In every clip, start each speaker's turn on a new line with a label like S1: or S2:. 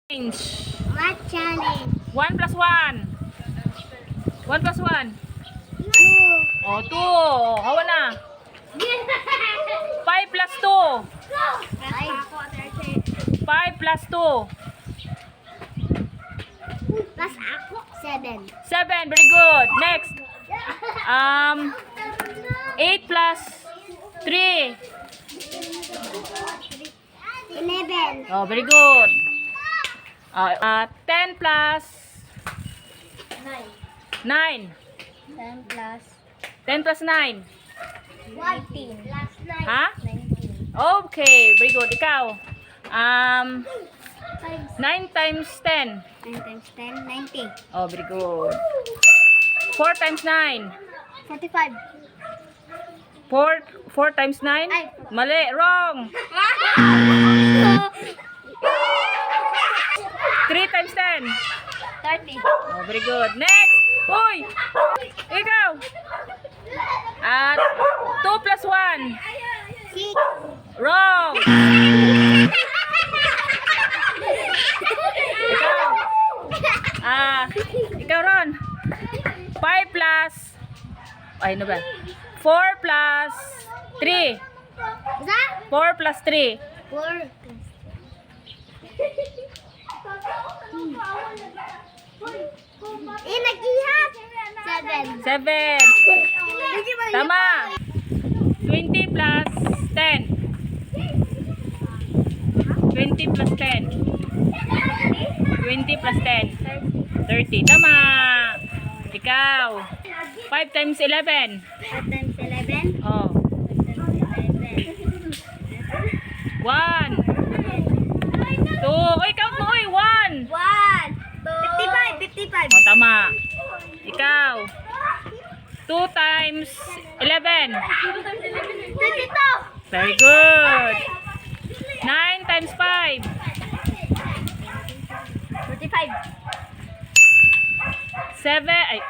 S1: What challenge?
S2: 1 plus 1. 1 plus 1.
S1: 2.
S2: Oh, 2. Hawa na. 5 plus 2. 5 plus 2.
S1: Plus ako, 7.
S2: 7. Very good. Next. 8 plus 3.
S1: 11.
S2: Oh, very good. 10 plus 9.
S1: 10 plus
S2: 10 plus 9.
S1: 14. Plus 9.
S2: Ha?
S1: 19.
S2: Okay, very good. Ikaw. 9 times 10.
S1: 9 times 10, 90.
S2: Oh, very good. 4 times 9.
S1: 45.
S2: 4 times 9?
S1: Ay.
S2: Mali, wrong. 3 times 10.
S1: 30.
S2: Oh, very good. Next. Uy! Ikaw. 2 plus 1.
S1: 6.
S2: Wrong. Ikaw. Ikaw Ron. 5 plus ay, ano ba? 4 plus 3.
S1: Isa?
S2: 4 plus 3.
S1: 4. Nag-ihap. 7.
S2: 7. Tama. 20 plus 10. 20 plus 10. 20 plus 10. 30. Tama. Ikaw. 5 times 11.
S1: 5 times 11.
S2: Oh. 1. 2. Uy, count mo. Uy, 1.
S1: 1, 2, 55.
S2: Oh, tama. Ikaw. 2 times 11.
S1: 22.
S2: Very good. 9 times 5.
S1: 45.
S2: 7. Ay.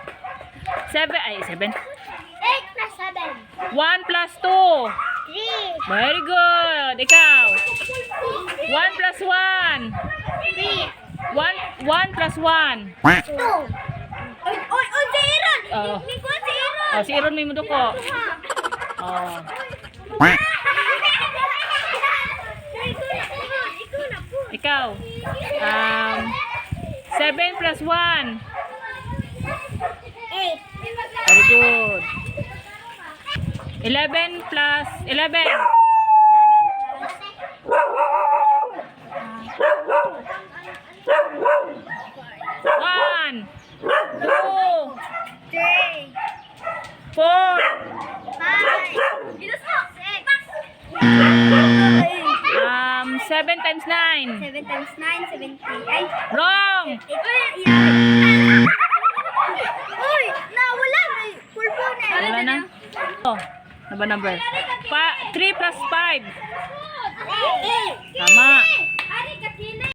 S2: 7.
S1: 8 plus 7.
S2: 1 plus 2.
S1: 3.
S2: Very good. Ikaw. 1 plus 1.
S1: 3.
S2: 1 plus 1.
S1: 2. Oy, si Aaron!
S2: Oh.
S1: Nico, si Aaron!
S2: Oh, si Aaron may mundo ko. Oh. Ikaw. 7 plus 1.
S1: 8.
S2: Very good. 11 plus 11. 1, 2,
S1: 3.
S2: 4. 7 times 9.
S1: 7 times 9, 70. Ay,
S2: Wrong.
S1: uy, nawala. May pulpo na.
S2: Wala na. Oh, ano ba number? 3 plus 5.
S1: 8.
S2: Tama.